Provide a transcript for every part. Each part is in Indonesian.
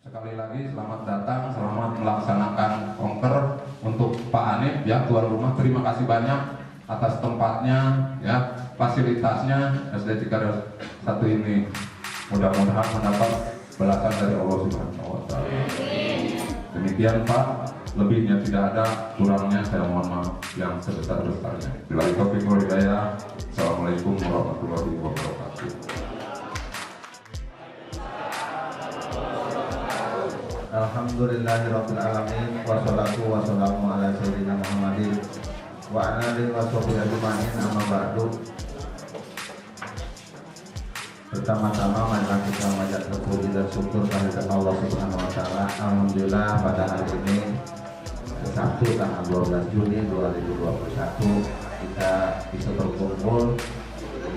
Sekali lagi selamat datang, selamat melaksanakan konker untuk Pak Hanif ya, tuan rumah. Terima kasih banyak atas tempatnya ya, fasilitasnya. SD 31 ini mudah-mudahan mendapat balasan dari Allah Subhanahu wa Ta'ala. Demikian Pak, lebihnya tidak ada, kurangnya saya mohon maaf yang sebesar-besarnya. Billahi taufiq wal hidayah. Assalamualaikum warahmatullahi wabarakatuh. Alhamdulillahirabbil alamin, wassalatu wassalamu ala sayyidina Muhammadin wa ala alihi washabihi ajmain, amma ba'du. Pertama-tama marilah kita memanjatkan puji dan syukur kehadirat Allah Subhanahu wa taala. Alhamdulillah pada hari ini Sabtu tanggal 12 Juni 2021 kita bisa berkumpul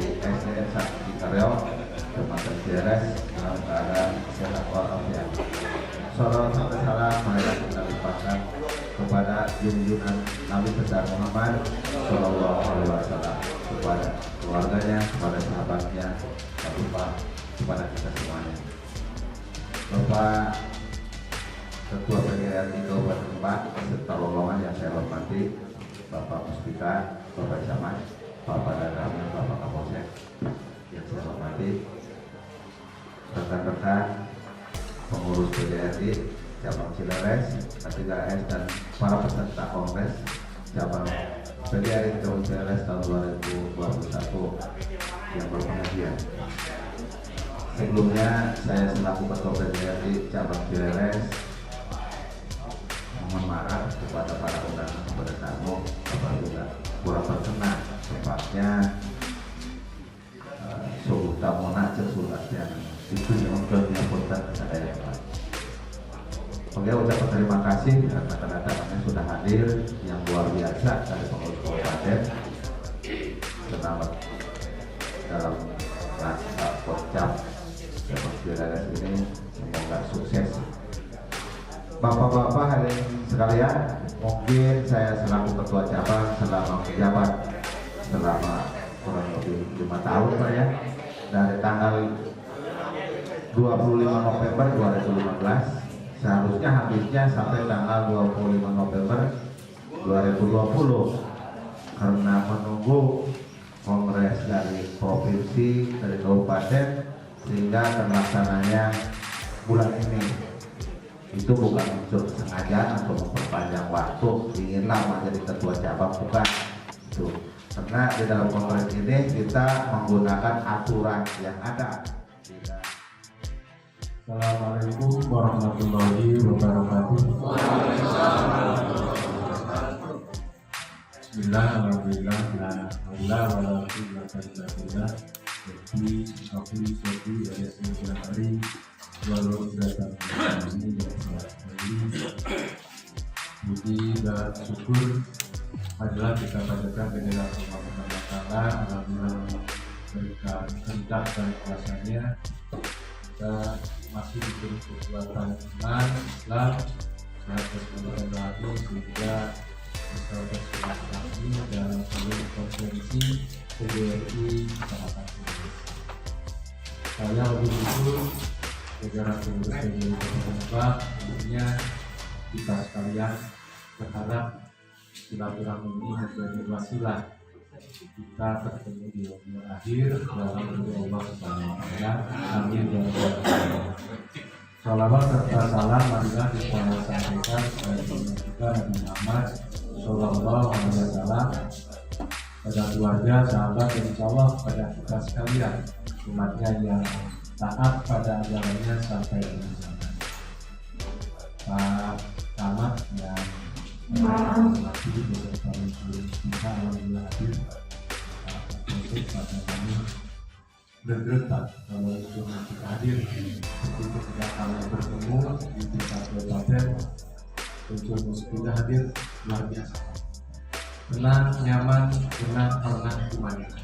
di SDN 1 Cikareok, Kecamatan Ciares dalam keadaan sehat walafiat. Salawat sampai salam marilah kita limpahkan kepada junjungan Nabi besar Muhammad Shallallahu Alaihi Wasallam, kepada keluarganya, kepada sahabatnya, dan lupa kepada kita semuanya. Bapak Ketua PGRI Kabupaten Demak beserta rombongan yang saya hormati, Bapak Muspika, Bapak Camat, Bapak Danam, Bapak Kapolsek yang saya hormati, rekan-rekan pengurus PGRI cabang Cileres, K3S, dan para peserta kongres cabang PGRI cabang Cileres tahun 2021 yang berpengajian. Sebelumnya saya selaku Ketua PGRI cabang Cileres mohon maaf kepada para undangan, kepada tamu apabila kurang berkenan, tepatnya suhu tamona cesulat yang itu yang menyampaikan kepada yang lain. Oke, ucapkan terima kasih karena kedatangannya sudah hadir yang luar biasa dari pengurus kabupaten. Selamat dalam rangka Porcap Cabang Cileres ini, semoga sukses. Bapak-bapak hadirin sekalian, mungkin saya selaku ketua cabang selama menjabat selama kurang lebih 5 tahun Pak ya, dari tanggal 25 November 2015 seharusnya habisnya sampai tanggal 25 November 2020 karena menunggu kongres dari provinsi, dari kabupaten, sehingga terlaksananya bulan ini. Itu bukan unsur kesengajaan atau memperpanjang waktu inginlah menjadi ketua cabang, bukan itu, karena di dalam kongres ini kita menggunakan aturan yang ada. Assalamualaikum warahmatullahi wabarakatuh. Bismillah, alhamdulillah, alhamdulillah, walhamdulillah. Jadi aku suatu dari sekian hari walau datang ini dan hari puji dan syukur adalah kita panjatkan kepada Allah Subhanahu wa Ta'ala. Alhamdulillah berikan kehendak dan kuasanya kita masih diberi kekuatan iman, Islam, sehat dan bahagia sehingga bisa bersilaturahmi dalam seluruh konferensi PGRI Kecamatan Cileres. Saya lebih dulu jajaran pengurus PGRI Kecamatan Demak, tentunya kita sekalian berharap silaturahmi ini menjadi wasilah kita bertemu di waktu akhir dalam ridho Allah Subhanahu wa taala. Amin ya rabbal alamin. Salawat serta salam marilah kita sampaikan kepada kita Nabi Muhammad sallallahu alaihi wasallam, pada keluarga, sahabat, dan insyaallah pada kita sekalian umatnya yang taat pada ajarannya sampai dengan zaman. Pak Camat yang mati beserta seluruh kita alhamdulillah hadir. Untuk pada kami bergerak kalau itu nanti hadir seperti ketika kami bertemu di tingkat kabupaten, unsur musibah hadir luar biasa, tenang, nyaman, pernah humanis.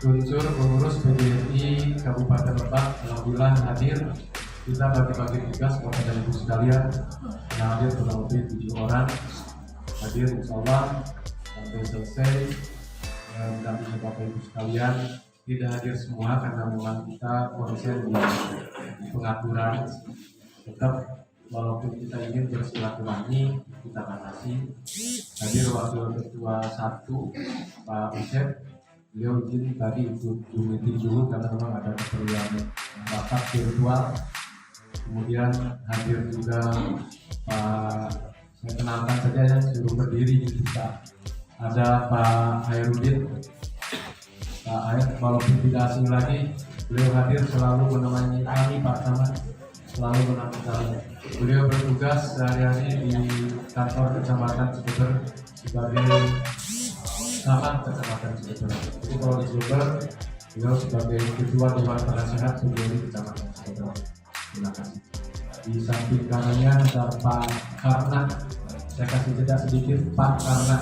Unsur pengurus PDRI Kabupaten Lebak alhamdulillah hadir. Kita bagi-bagi tugas kepada ibu sekalian yang hadir kurang lebih 7 orang hadir insyaallah sampai selesai. Dan bapak ibu sekalian tidak hadir semua karena memang kita konsen di pengaturan. Tetap walaupun kita ingin bersilaturahmi kita batasi. Hadir wakil ketua 1 Pak Usep, beliau izin tadi ikut meeting dulu karena memang ada keperluan rapat virtual. Kemudian hadir juga Pak, saya kenalkan saja ya, suruh berdiri gitu Pak. Ada Pak Hairudin. Pak Hair walaupun tidak asing lagi, beliau hadir selalu menemani kami Pak Camat, selalu menemani kami. Beliau bertugas sehari-hari di kantor Kecamatan Cibeber sebagai camat Kecamatan Cibeber. Jadi kalau di Cibeber, beliau sebagai ketua Dewan Penasehat di Kecamatan Cibeber. Terima kasih. Di samping kanannya ada Pak Karna. Saya kasih jeda sedikit Pak Karna.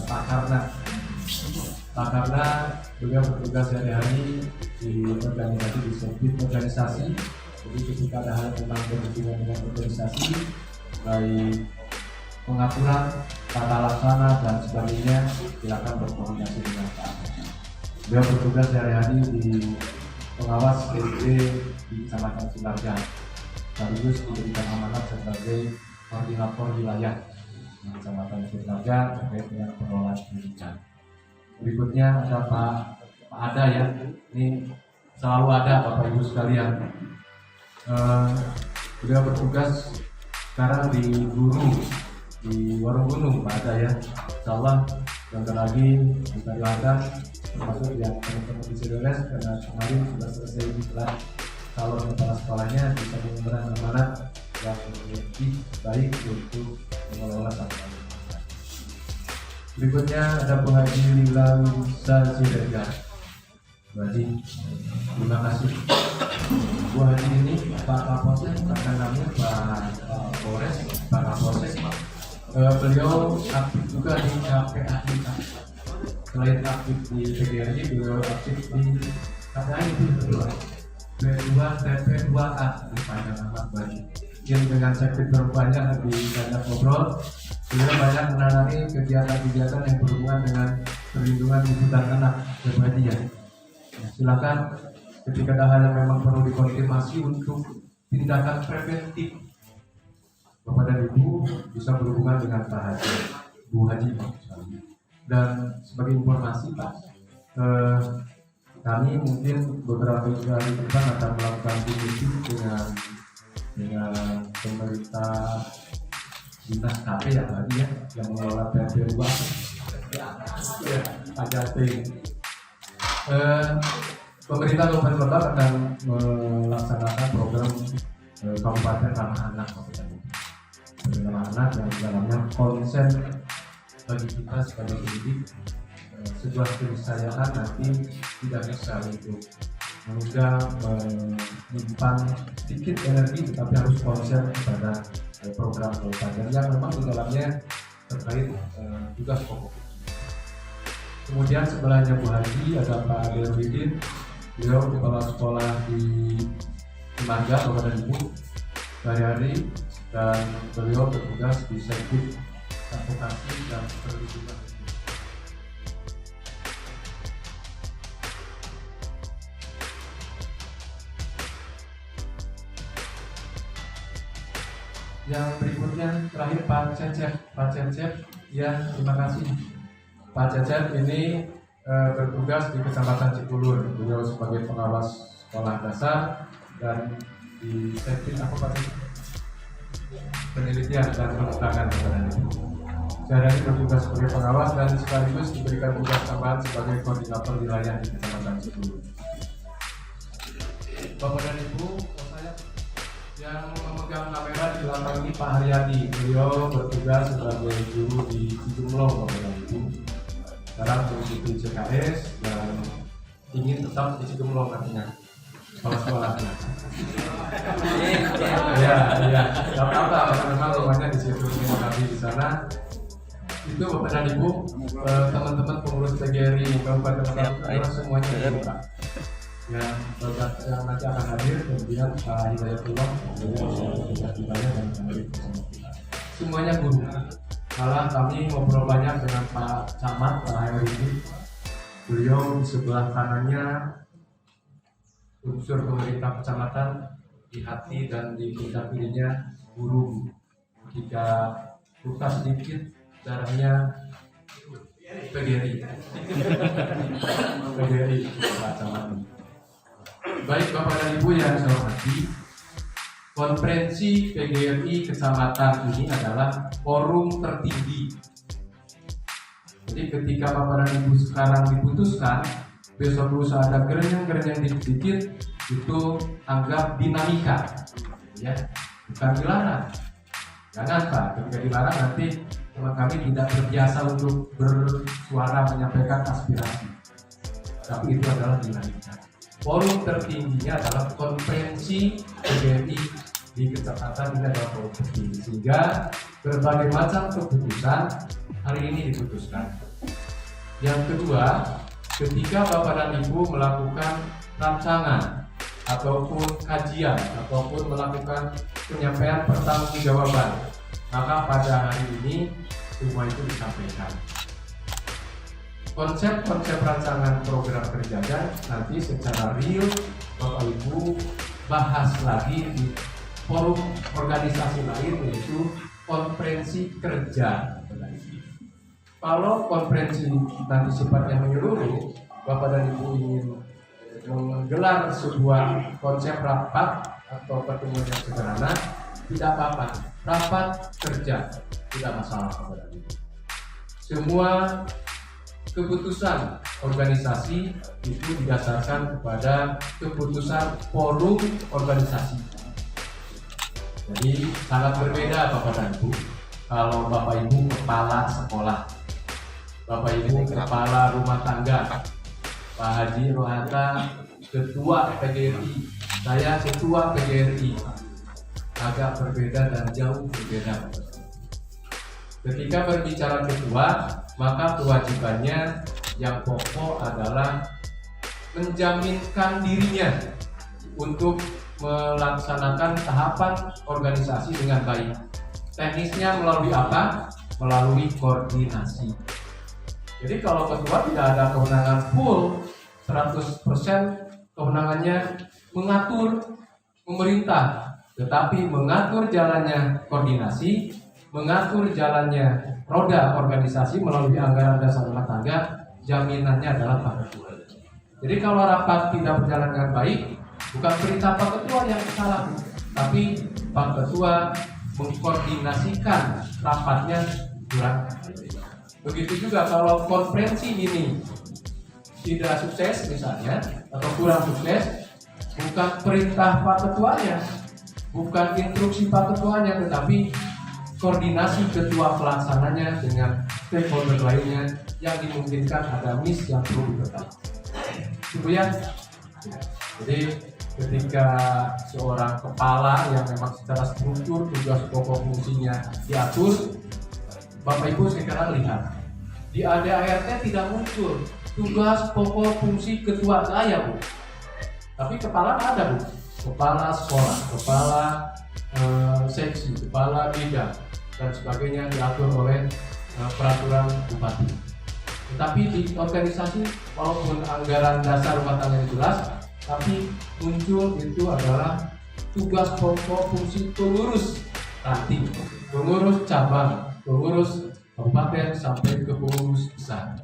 Pak Karna. Pak Karna beliau bertugas sehari-hari di organisasi, di sirkuit organisasi. Jadi ketika ada hal tentang berhubungan dengan organisasi, baik pengaturan, tata laksana dan sebagainya, silakan berkoordinasi dengan Pak. Beliau bertugas sehari-hari di pengawas RT di Kecamatan Silarga, sekaligus diberikan amanat sebagai koordinator wilayah di Kecamatan Silarga terkait dengan pengelolaan pendidikan. Berikutnya ada Pak Ada ya, ini selalu ada Bapak Ibu sekalian. Beliau bertugas sekarang di Guru di Warung Gunung Pak Ada ya. Insyaallah sebentar lagi kita doakan termasuk yang teman-teman di Cidoles karena kemarin sudah selesai diklat calon kepala sekolahnya bisa mengemban amanat yang lebih baik untuk mengelola sampah. Berikutnya ada Bu Haji Lila Siregar. Bu Haji, terima kasih. Bu Haji ini Pak Kapolsek, bahkan namanya Pak Polres, Pak Kapolsek. Beliau aktif juga di KPAI. Selain aktif di PGRI, beliau aktif di KPAI B2 TP2A di Padang Ahmad Bali. Yang dengan sektor banyak lebih banyak ngobrol. Beliau banyak menangani kegiatan-kegiatan yang berhubungan dengan perlindungan ibu dan anak berbahagia. Silakan ketika ada hal yang memang perlu dikonfirmasi untuk tindakan preventif, Bapak dan Ibu bisa berhubungan dengan Pak Haji, Bu Haji. Dan sebagai informasi Pak, kami mungkin beberapa hari ke depan akan melakukan meeting dengan pemerintah dinas KP ya tadi ya yang mengelola PRT2 ya ada tim. Pemerintah Kabupaten Lebak akan melaksanakan program Kabupaten Ramah Anak Ramah Anak yang di dalamnya konsen bagi kita sebagai pendidik sebuah keniscayaan nanti tidak bisa untuk menunjang menyimpan sedikit energi tetapi harus konsen kepada program kabupaten yang memang di dalamnya terkait tugas pokok. Kemudian sebelahnya Bu Haji ada Pak Adelwidin, beliau kepala sekolah di Cimaga, Bapak dan Ibu sehari-hari, dan beliau bertugas di sirkuit advokasi dan perlindungan. Yang berikutnya terakhir Pak Cecep, ya terima kasih Pak Cecep ini bertugas di Kecamatan Cikulur. Beliau sebagai pengawas sekolah dasar dan di sektor apa Pak? Penelitian dan pengembangan kepada ibu. Saya ini bertugas sebagai pengawas dan sekaligus diberikan tugas tambahan sebagai koordinator wilayah di Kecamatan Cikulur. Bapak dan Ibu, saya yang memegang kamera di belakang ini Pak Haryadi. Beliau bertugas sebagai guru di Cijumlong, Bapak dan Ibu. Sekarang mengikuti CKS dan ingin tetap di Cijumlong nantinya sekolah-sekolahnya. Ya, nggak apa-apa, karena memang rumahnya di situ, tapi di sana. Itu Bapak dan Ibu, teman-teman pengurus PGRI Kabupaten Lebak semuanya dibuka. Yang nanti akan hadir, kemudian Pak Hidayatullah, dan semuanya guru. Malah kami ngobrol banyak dengan Pak Camat, Pak Hairudi. Beliau di sebelah kanannya unsur pemerintah kecamatan, di hati dan di kita pilihnya guru. Jika luka sedikit, darahnya PGRI. PGRI Pak Camat. Baik Bapak dan Ibu yang saya hormati, konferensi PGRI Kecamatan ini adalah forum tertinggi. Jadi ketika Bapak dan Ibu sekarang diputuskan, besok lusa ada gerenyang-gerenyang dikit-dikit, itu anggap dinamika, ya, bukan dilarang. Jangan Pak, ketika dilarang nanti teman kami tidak terbiasa untuk bersuara menyampaikan aspirasi. Tapi itu adalah dinamika. Forum tertingginya adalah konferensi PGRI di kecamatan, ini adalah forum tertinggi, sehingga berbagai macam keputusan hari ini diputuskan. Yang kedua, ketika Bapak dan Ibu melakukan rancangan ataupun kajian ataupun melakukan penyampaian pertanggungjawaban, maka pada hari ini semua itu disampaikan. Konsep-konsep rancangan program kerjanya nanti secara real Bapak Ibu bahas lagi di forum organisasi lain, yaitu konferensi kerja. Kalau konferensi nanti sifatnya menyeluruh, Bapak dan Ibu ingin menggelar sebuah konsep rapat atau pertemuan yang sederhana, tidak apa-apa. Rapat kerja tidak masalah Bapak dan Ibu. Semua keputusan organisasi itu didasarkan kepada keputusan forum organisasi. Jadi sangat berbeda Bapak dan Ibu. Kalau Bapak Ibu kepala sekolah, Bapak Ibu kepala rumah tangga, Pak Haji Rohata ketua PGRI, saya ketua PGRI, agak berbeda dan jauh berbeda. Ketika berbicara ketua, maka kewajibannya yang pokok adalah menjaminkan dirinya untuk melaksanakan tahapan organisasi dengan baik. Teknisnya melalui apa? Melalui koordinasi. Jadi kalau ketua tidak ada kewenangan full 100% kewenangannya mengatur, memerintah, tetapi mengatur jalannya koordinasi, mengatur jalannya roda organisasi melalui anggaran dasar rumah tangga, jaminannya adalah Pak Ketua. Jadi kalau rapat tidak berjalan dengan baik, bukan perintah Pak Ketua yang salah, tapi Pak Ketua mengkoordinasikan rapatnya kurang. Begitu juga kalau konferensi ini tidak sukses misalnya, atau kurang sukses, bukan perintah Pak Ketuanya, bukan instruksi Pak Ketuanya, tetapi koordinasi ketua pelaksananya dengan stakeholder lainnya yang dimungkinkan ada miss yang perlu diketahui. Kemudian, jadi ketika seorang kepala yang memang secara struktur tugas pokok fungsinya diatur, Bapak Ibu sekarang lihat di ADART tidak muncul tugas pokok fungsi ketua saya Bu, tapi kepala ada Bu, kepala sekolah, kepala seksi, kepala bidang dan sebagainya diatur oleh peraturan bupati. Tetapi di organisasi walaupun anggaran dasar rumah tangga jelas, tapi muncul itu adalah tugas pokok fungsi pengurus ranting, pengurus cabang, pengurus kabupaten sampai ke pengurus besar.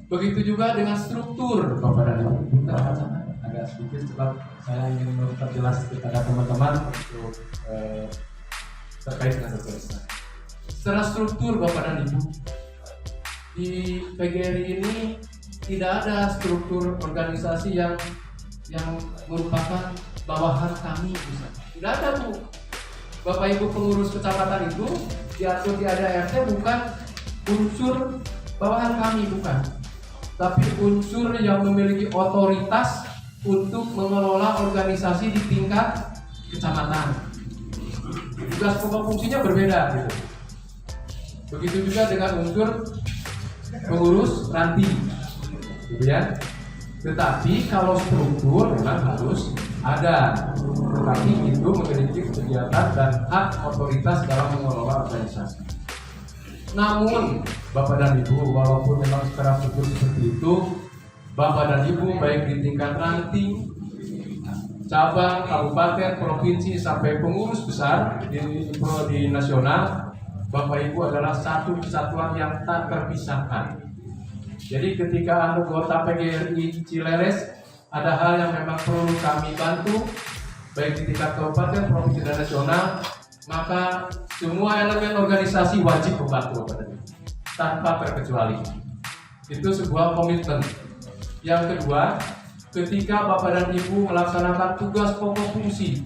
Begitu juga dengan struktur Bapak dan Ibu. Bentar, agak sedikit sebab saya ingin memperjelas kepada teman-teman untuk terkait dengan organisasi. Secara struktur Bapak dan Ibu, di PGRI ini tidak ada struktur organisasi yang merupakan bawahan kami misalnya. Tidak ada Bu. Bapak Ibu pengurus kecamatan itu diatur di ADART bukan unsur bawahan kami, bukan. Tapi unsur yang memiliki otoritas untuk mengelola organisasi di tingkat kecamatan. Tugas pokok fungsinya berbeda gitu. Begitu juga dengan unsur pengurus ranting, gitu ya. Tetapi kalau struktur memang harus ada, tetapi itu memiliki kegiatan dan hak otoritas dalam mengelola organisasi. Namun Bapak dan Ibu, walaupun memang secara struktur seperti itu, Bapak dan Ibu baik di tingkat ranting, cabang, kabupaten, provinsi sampai pengurus besar di nasional, Bapak Ibu adalah satu kesatuan yang tak terpisahkan. Jadi ketika anggota PGRI Cileres ada hal yang memang perlu kami bantu, baik di tingkat kabupaten, provinsi dan nasional, maka semua elemen organisasi wajib membantu tanpa terkecuali. Itu sebuah komitmen. Yang kedua, ketika Bapak dan Ibu melaksanakan tugas pokok fungsi,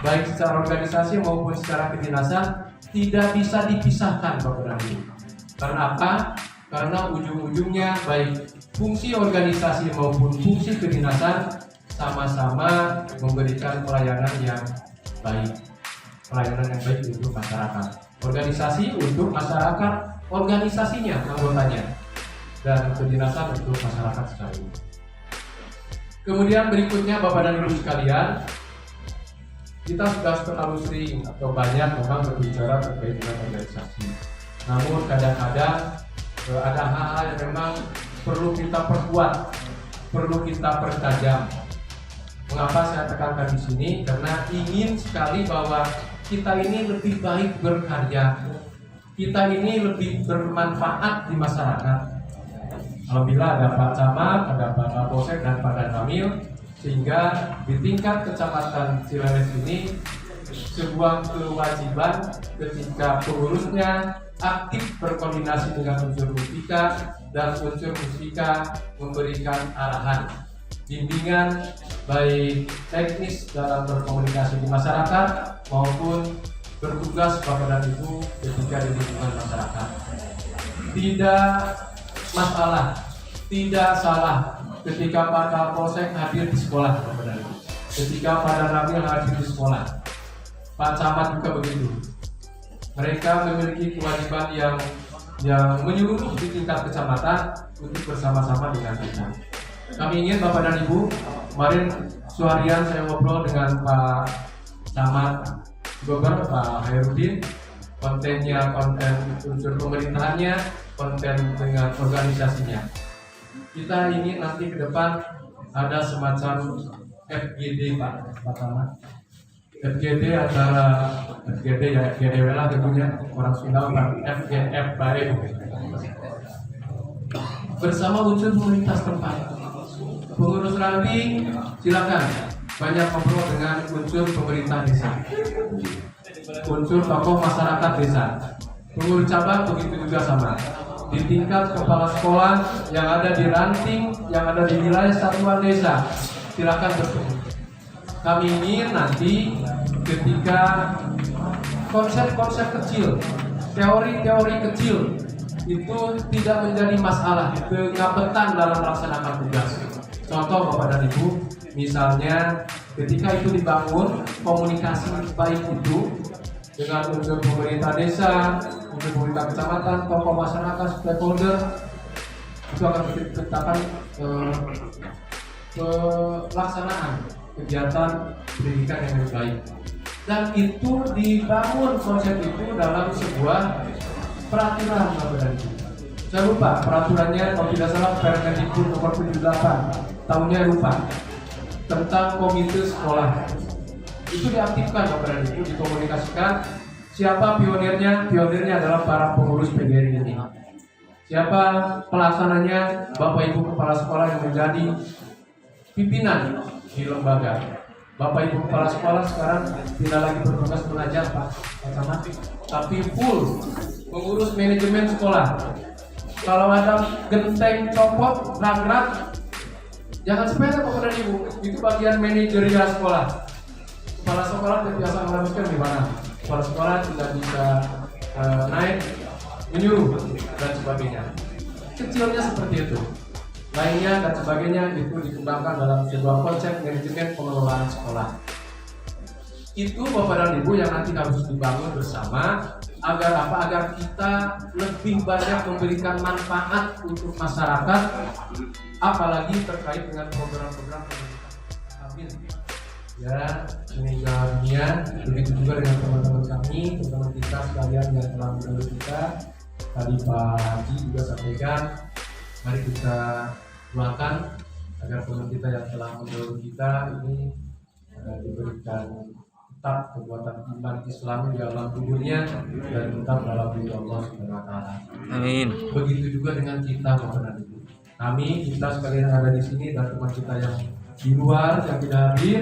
baik secara organisasi maupun secara kedinasan, tidak bisa dipisahkan Bapak dan Ibu. Karena apa? Karena ujung-ujungnya baik fungsi organisasi maupun fungsi kedinasan sama-sama memberikan pelayanan yang baik. Pelayanan yang baik untuk masyarakat. Organisasi untuk masyarakat, organisasinya, anggotanya. Dan kedinasan untuk masyarakat secara umum. Kemudian berikutnya Bapak dan Ibu sekalian, kita sudah terlalu sering atau banyak memang berbicara terkait dengan organisasi. Namun kadang-kadang ada hal-hal yang memang perlu kita perkuat, perlu kita pertajam. Mengapa saya tekankan di sini? Karena ingin sekali bahwa kita ini lebih baik berkarya, kita ini lebih bermanfaat di masyarakat. Alhamdulillah ada Pak Camat, ada Pak Kapolsek dan Pak Danramil, sehingga di tingkat kecamatan Cileres ini sebuah kewajiban ketika pengurusnya aktif berkoordinasi dengan unsur musika dan unsur musika memberikan arahan, bimbingan baik teknis dalam berkomunikasi di masyarakat maupun bertugas Bapak dan Ibu ketika di lingkungan masyarakat. Tidak masalah, tidak salah ketika Pak Kapolsek hadir di sekolah Bapak dan Ibu, ketika Pak Danramil hadir di sekolah, Pak Camat juga begitu. Mereka memiliki kewajiban yang menyeluruh di tingkat kecamatan untuk bersama-sama dengan kita. Kami ingin Bapak dan Ibu, kemarin seharian saya ngobrol dengan Pak Camat Bogor, Pak Hairudin, kontennya konten unsur pemerintahannya, konten dengan organisasinya. Kita ingin nanti ke depan ada semacam FGD Pak Camat. FGD antara FGD ya FGD lah tentunya orang Sunda Pak, FGF baik bersama unsur pemerintah setempat. Pengurus ranting silakan banyak ngobrol dengan unsur pemerintah desa, unsur tokoh masyarakat desa. Pengurus cabang begitu juga sama. Di tingkat kepala sekolah yang ada di ranting, yang ada di wilayah satuan desa, silakan bertemu. Kami ingin nanti ketika konsep-konsep kecil, teori-teori kecil itu tidak menjadi masalah, kegabetan dalam melaksanakan tugas. Contoh Bapak dan Ibu, misalnya ketika itu dibangun komunikasi baik itu dengan unsur pemerintah desa, unsur pemerintah kecamatan, tokoh masyarakat, stakeholder, itu akan menciptakan pelaksanaan kegiatan pendidikan yang lebih baik. Dan itu dibangun konsep itu dalam sebuah peraturan Bapak dan Ibu. Saya lupa peraturannya, kalau tidak salah Permendikbud nomor 78 tahunnya lupa tentang komite sekolah. Itu diaktifkan Bapak dan Ibu, dikomunikasikan. Siapa pionirnya? Pionirnya adalah para pengurus PGRI ini. Siapa pelaksananya? Bapak Ibu Kepala Sekolah yang menjadi pimpinan di lembaga. Bapak Ibu Kepala Sekolah sekarang tidak lagi bertugas mengajar Pak Camat, tapi full mengurus manajemen sekolah. Kalau ada genteng copot, rangrak, jangan sepele Bapak dan Ibu, itu bagian manajerial sekolah. Kepala sekolah terbiasa menghabiskan di mana? Kepala sekolah tidak bisa naik, menyuruh dan sebagainya. Kecilnya seperti itu. Lainnya dan sebagainya itu dikembangkan dalam sebuah konsep manajemen pengelolaan sekolah. Itu Bapak dan Ibu yang nanti harus dibangun bersama agar apa? Agar kita lebih banyak memberikan manfaat untuk masyarakat, apalagi terkait dengan program-program pendidikan hamil. Ya, meninggal dunia. Begitu juga dengan teman-teman kami, teman-teman kita sekalian yang telah mendahului kita. Tadi Pak Haji juga sampaikan, mari kita doakan agar teman kita yang telah mendahului kita ini diberikan tetap kekuatan iman Islam di alam kuburnya dan tetap dalam ridho Allah Subhanahu wa taala. Amin. Begitu juga dengan kita Bapak dan Ibu. Kami, kita sekalian yang ada di sini dan teman kita yang di luar yang tidak hadir,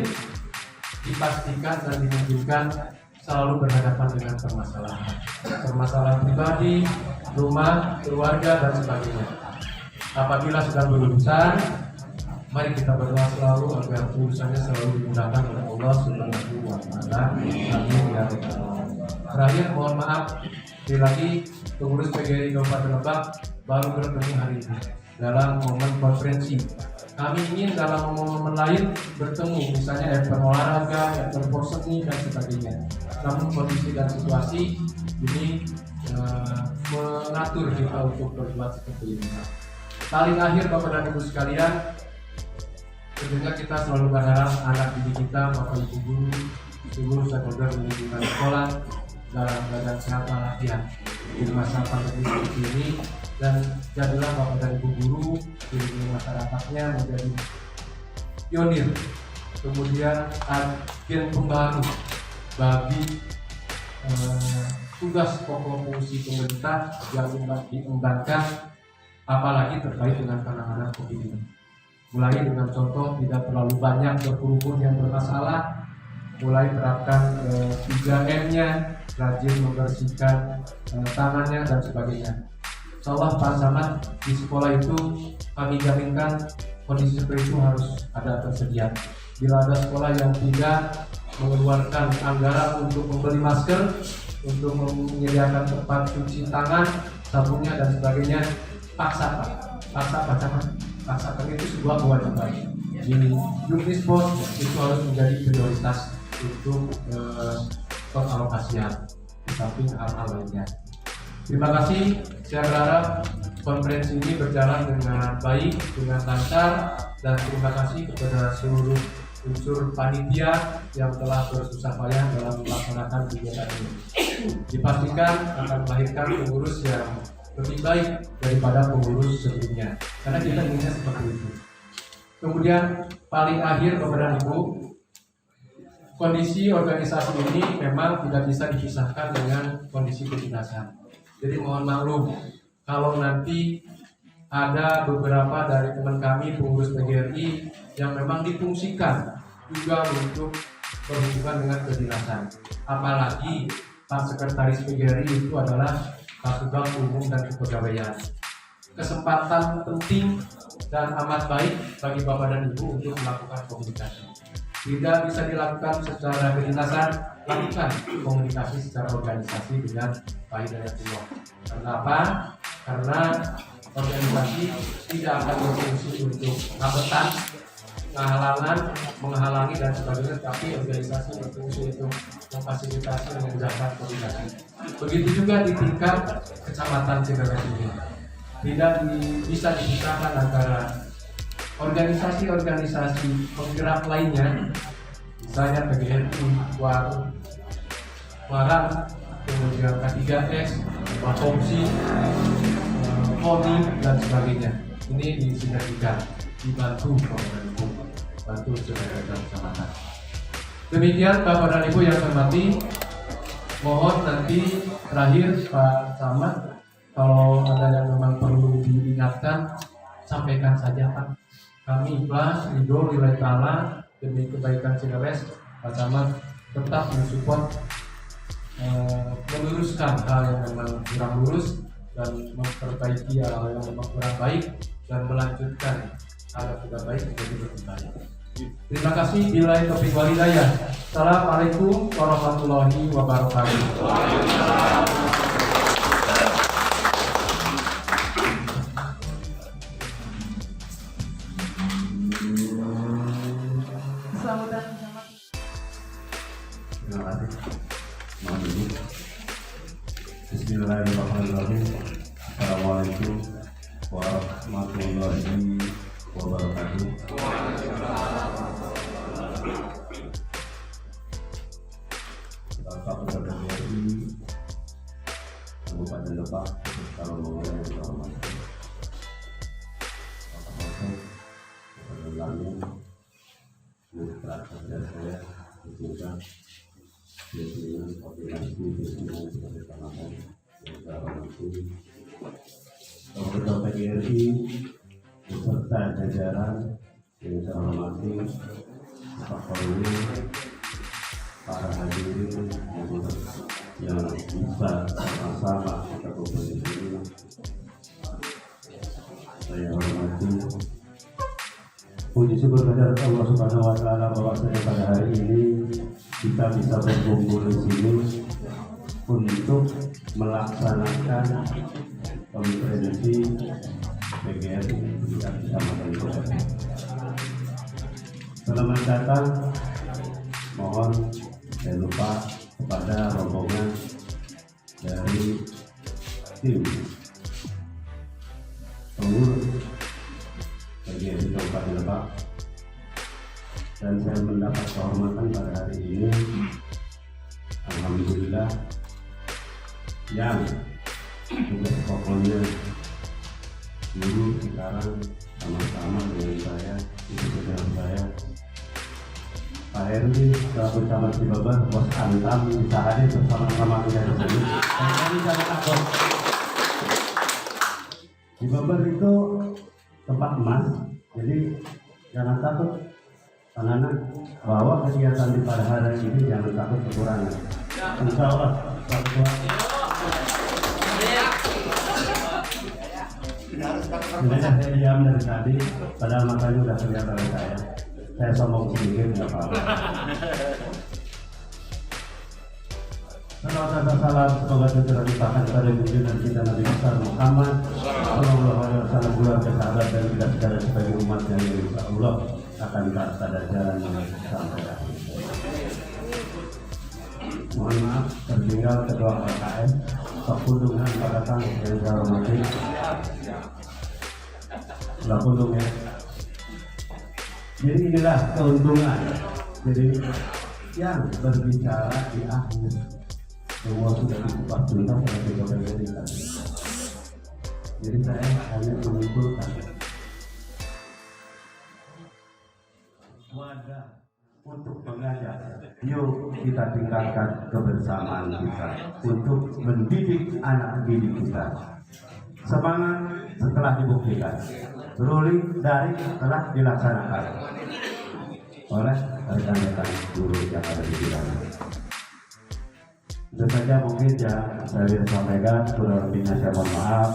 dipastikan dan dimungkinkan selalu berhadapan dengan permasalahan pribadi, rumah, keluarga dan sebagainya. Apabila sedang berurusan, mari kita berdoa selalu agar urusannya selalu dimudahkan oleh Allah Subhanahu wa taala. Amin ya rabbal alamin. Terakhir mohon maaf, sekali lagi pengurus PGRI Kabupaten Lebak baru bertemu hari ini dalam momen konferensi. Kami ingin dalam momen lain bertemu, misalnya event olahraga, event seni dan sebagainya. Namun kondisi dan situasi ini mengatur kita untuk berbuat seperti ini. Paling akhir Bapak dan Ibu sekalian, tentunya kita selalu berharap anak didik kita, Bapak Ibu guru, seluruh stakeholder di lingkungan sekolah dalam keadaan sehat walafiat di masa pandemi seperti ini, dan jadilah Bapak dan Ibu guru di lingkungan masyarakatnya menjadi pionir, kemudian agen pembaru bagi tugas pokok fungsi pemerintah yang diembankan, apalagi terkait dengan penanganan COVID ini. Mulai dengan contoh tidak terlalu banyak berkerumun yang bermasalah, mulai terapkan 3M-nya, rajin membersihkan tangannya dan sebagainya. Insyaallah Pak Samad, di sekolah itu kami jaminkan kondisi seperti itu harus ada tersedia. Bila ada sekolah yang tidak mengeluarkan anggaran untuk membeli masker, untuk menyediakan tempat cuci tangan, sabunnya dan sebagainya, paksakan itu sebuah kewajiban. Di Unisbos itu harus menjadi prioritas untuk pengalokasian di samping hal-hal lainnya. Terima kasih. Saya berharap konferensi ini berjalan dengan baik, dengan lancar, dan terima kasih kepada seluruh unsur panitia yang telah bersusah payah dalam melaksanakan kegiatan ini. Dipastikan akan melahirkan pengurus yang lebih baik daripada pengurus sebelumnya, karena kita inginnya seperti itu. Kemudian paling akhir kepada Ibu, kondisi organisasi ini memang tidak bisa dipisahkan dengan kondisi kedinasan. Jadi mohon maklum kalau nanti ada beberapa dari teman kami pengurus PGRI yang memang difungsikan juga untuk berhubungan dengan kedinasan. Apalagi Pak Sekretaris PGRI itu adalah Fakultas Umum dan Kepegawaian. Kesempatan penting dan amat baik bagi Bapak dan Ibu untuk melakukan komunikasi. Tidak bisa dilakukan secara kedinasan, lakukan komunikasi secara organisasi dengan Pak Hidayatullah. Kenapa? Karena organisasi tidak akan berfungsi untuk ngabetan, menghalangi dan sebagainya, tapi organisasi berfungsi untuk memfasilitasi dan memudahkan komunikasi. Begitu juga di tingkat kecamatan Cikagas ini. Tidak bisa dipisahkan antara organisasi-organisasi penggerak lainnya, misalnya PGRI, Warang, kemudian K3S, Komsi, PONI dan sebagainya. Ini disinergikan, dibantu bantu sebagai kecamatan. Demikian Bapak dan Ibu yang hormati, mohon nanti terakhir Pak Samad Kalau ada yang memang perlu diingatkan, sampaikan saja Pak. Kami ikhlas, ridho, lillahi ta'ala, demi kebaikan Cineres, Pak Camat tetap mensupport, meluruskan hal yang memang kurang lurus dan memperbaiki hal yang memang kurang baik dan melanjutkan hal yang sudah baik menjadi lebih baik. Terima kasih. Billahi taufiq wal hidayah. Assalamualaikum warahmatullahi wabarakatuh. Terima kasih. Mohon izin. Bismillahirrahmanirrahim. Assalamualaikum warahmatullahi wabarakatuh. Bapak Ketua DPRI Kabupaten Lebak, kalau mau yang dihormati, Bapak Wakil, Bapak Lamin, mitra kerja saya, juga pimpinan koordinasi pimpinan sebagai tanaman yang saya hormati, Bapak Ketua PGRI beserta jajaran yang saya hormati, Pak Polri, para hadirin yang bisa sama-sama kita kumpul di sini. Saya hormati. Puji syukur kehadirat Allah Subhanahu wa taala bahwa pada hari ini kita bisa berkumpul di sini untuk melaksanakan konferensi PGRI di Kecamatan Cileres. Selamat datang. Mohon saya lupa kepada rombongan dari tim pengurus PGRI Kabupaten Lebak, dan saya mendapat kehormatan pada hari ini, alhamdulillah, yang tugas pokoknya guru sekarang sama-sama dengan saya, itu dengan saya, Pak Erwin selaku Camat Cibabar, Bos Antam bisa hadir bersama-sama kita di sini. Dan kami sangat takut. Cibabar itu tempat emas, jadi jangan takut anak-anak bahwa kegiatan di pada hari ini jangan takut kekurangan. Insya Allah, Pak Ketua. Sebenarnya saya diam dari tadi, padahal matanya sudah kelihatan oleh saya. Saya sombong sedikit, tidak apa-apa. Salawat dan salam semoga tercurah limpahkan kepada junjungan kita Nabi besar Muhammad sallallahu alaihi wasallam, keluarga, sahabat dan kita sekalian sebagai umatnya yang insya Allah akan pada jalan yang sampai akhir. Mohon maaf tertinggal ketua PKS Pak Pundungan Pak Datang yang saya hormati. Pak Pundung ya. Jadi inilah keuntungan. Jadi yang berbicara di akhir semua sudah dikupas tuntas oleh PGRI tadi. Jadi saya hanya mengumpulkan wadah untuk mengajak. Yuk kita tingkatkan kebersamaan kita untuk mendidik anak didik kita. Semangat setelah dibuktikan, ruling dari telah dilaksanakan oleh rekan-rekan guru yang ada di bidang. Itu saja mungkin yang saya bisa sampaikan. Kurang lebihnya saya mohon maaf.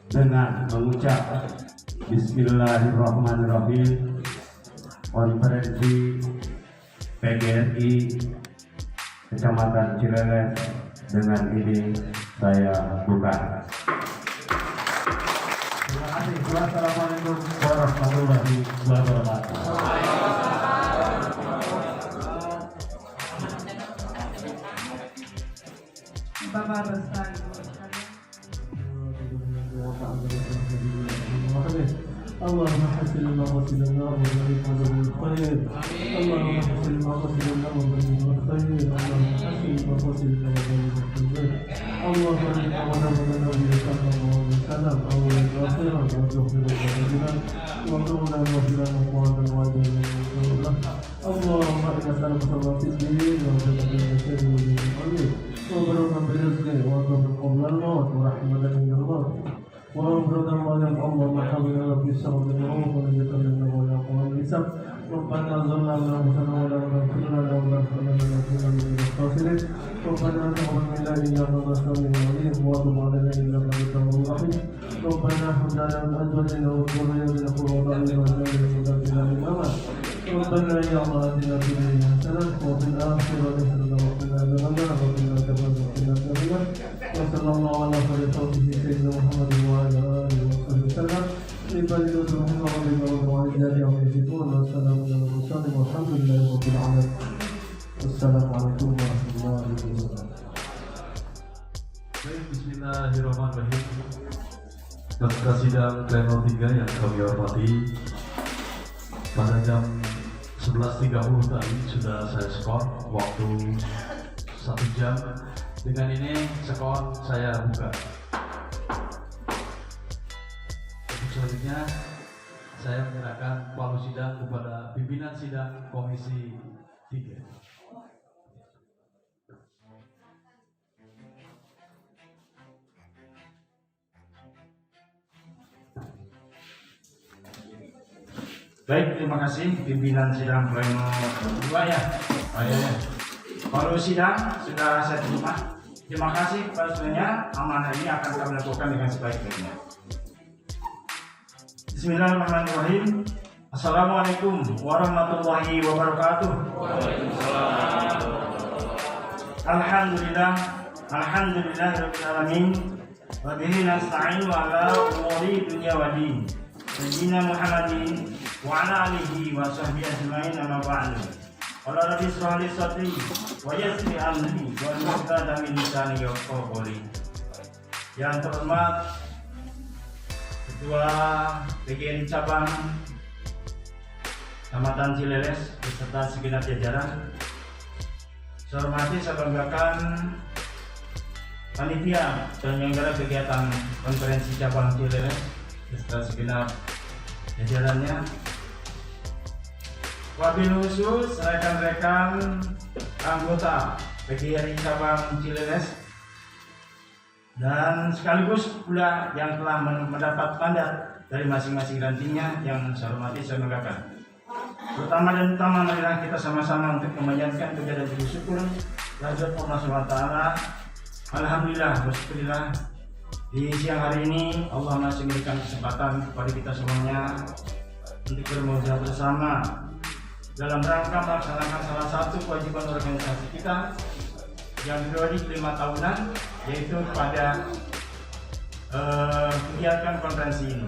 Dengan mengucap Bismillahirrahmanirrahim, konferensi PGRI Kecamatan Cileres dengan ini saya buka. Terima kasih. Wassalamualaikum warahmatullahi wabarakatuh. Bapak Bestari. اللهم حسن ما وصلنا وبارك على الخير. اللهم حسن ما وصلنا وبارك على الخير. اللهم حسن ما وصلنا وبارك على الخير. اللهم بارك على محمد وسلم أولا وآخرا وتغفر لنا وارزقنا مغفرة وقوانا وعجلا. اللهم إنا نسألك صلاة الدين وجنة البشر والدين. وبركة برزقه وتوب قبل الموت ورحمة عند الموت وأمرنا ولم الله محمد ربي السماء والأرض ولم يكن له ولا قوة الحساب ربنا ظلمنا أنفسنا ولا تغفر لنا ولا تغفر لنا لنكونن من الخاسرين ربنا تقبل منا إنك أنت السميع العليم وتب علينا إنك أنت التواب الرحيم ربنا هب لنا من أزواجنا وذرياتنا قرة أعين واجعلنا للمتقين إماما ربنا يا الله آتنا في الدنيا حسنة وفي الآخرة حسنة وقنا عذاب النار وقنا عذاب النار وصلى الله على خير خلقه سيدنا محمد وعلى آله وصحبه وسلم لبلغ سبحان ربك رب العزة عما يصفون والسلام على المرسلين والحمد لله رب العالمين والسلام عليكم ورحمة الله وبركاته. Baik, bismillahirrahmanirrahim. Peserta sidang pleno 3 yang kami hormati, pada jam 11.30 tadi sudah saya skor waktu 1 jam. Dengan ini skor saya buka. Untuk selanjutnya saya menyerahkan palu sidang kepada pimpinan sidang Komisi 3. Baik, terima kasih pimpinan sidang pleno 2 ya. Palu sidang sudah saya terima. Terima kasih kepada semuanya. Amanah ini akan kami lakukan dengan sebaik-baiknya. Bismillahirrahmanirrahim. Assalamualaikum warahmatullahi wabarakatuh. Alhamdulillah, alhamdulillahirabbil alamin. Wa bihi nasta'inu ala umuri dunya wa din. Sayyidina Muhammadin wa ala alihi wa sahbihi ajma'in amma ba'du. Qala rabbi ishrah li sadri wa yassir li amri wa hlul min lisani yafqahu qawli. Yang terhormat Ketua PGRI Cabang Kecamatan Cileles beserta segenap jajaran. Saya hormati, saya banggakan panitia penyelenggara kegiatan konferensi cabang Cileles beserta segenap jajarannya. Wabil khusus rekan-rekan anggota PGRI cabang Cileles dan sekaligus pula yang telah mendapat mandat dari masing-masing rantingnya yang saya hormati, saya banggakan. Pertama dan utama, marilah kita sama-sama untuk memanjatkan puja dan bersyukur kehadirat Allah SWT. Alhamdulillah, bersyukurillah, di siang hari ini Allah masih memberikan kesempatan kepada kita semuanya untuk bermuja bersama dalam rangka melaksanakan salah satu kewajiban organisasi kita yang periode 5 tahunan, yaitu pada kegiatan konferensi ini.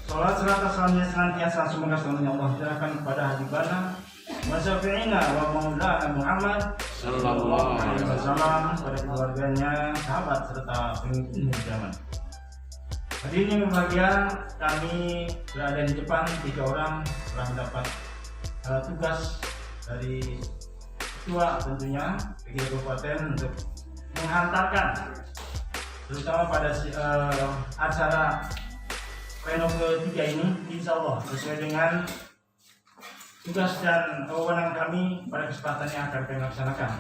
Salat serta salamnya senantiasa semoga selamanya Allah curahkan kepada Habibana wa syafi'ina wa maulana Muhammad sallallahu alaihi wasallam, pada keluarganya, sahabat serta pengikut zaman. Hari ini berbahagia kami berada di Jepang, 3 orang telah mendapat tugas dari ketua tentunya PGRI Kabupaten untuk menghantarkan terutama pada acara pleno ketiga ini, insya Allah sesuai dengan tugas dan wewenang kami pada kesempatan yang akan kami laksanakan.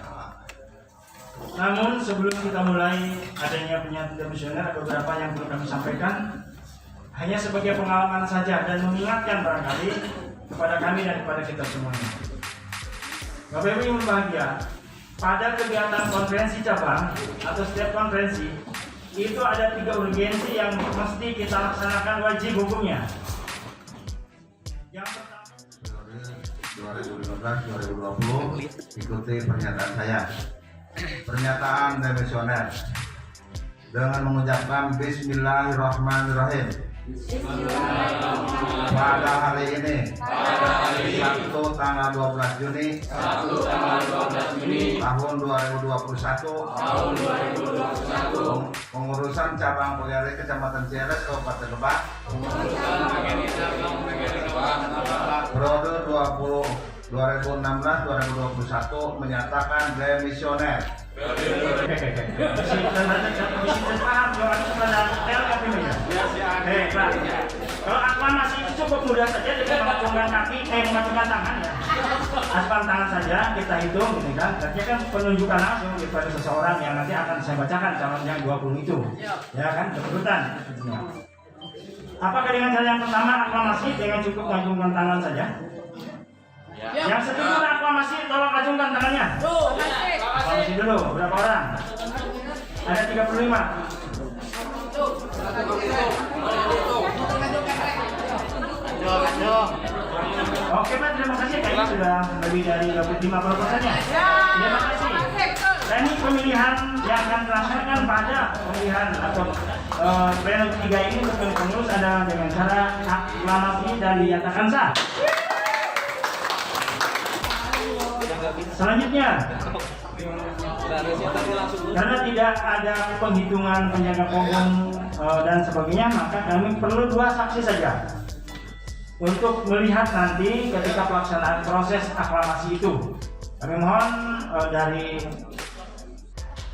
Namun sebelum kita mulai adanya pernyataan misioner, ada beberapa yang perlu kami sampaikan, hanya sebagai pengalaman saja dan mengingatkan barangkali kepada kami dan kepada kita semuanya. Bapak Ibu yang berbahagia, pada kegiatan konferensi cabang atau setiap konferensi itu ada 3 urgensi yang mesti kita laksanakan, wajib hukumnya. Yang pertama 2015-2020, ikuti pernyataan saya. Pernyataan demisioner dengan mengucapkan Bismillahirrahmanirrahim. Pada hari ini, Sabtu tanggal 12 Juni tahun 2021, pengurusan cabang PGRI Kecamatan Cileles Kabupaten Lebak periode 2016-2021 menyatakan demisioner. Kalau aklamasi itu cukup mudah saja dengan mengacungkan mengacungkan tangan ya. Aspan tangan saja kita hitung gitu kan. Artinya kan penunjukan langsung kepada seseorang yang nanti akan saya bacakan calon yang 20 itu. Ya kan, berurutan. Apakah dengan cara yang pertama aklamasi dengan cukup mengacungkan tangan saja? Yang setuju aklamasi tolong acungkan tangannya. Aklamasi dulu, berapa orang? Ada 35. Oke Pak, terima kasih. Kayaknya sudah lebih dari 50%-nya. Terima kasih. Dan ini pemilihan yang akan dilaksanakan pada pemilihan atau pleno ketiga ini untuk pengurus adalah dengan cara aklamasi dan dinyatakan sah. Selanjutnya, karena tidak ada penghitungan penjaga pogong dan sebagainya, maka kami perlu 2 saksi saja untuk melihat nanti ketika pelaksanaan proses aklamasi itu. Kami mohon dari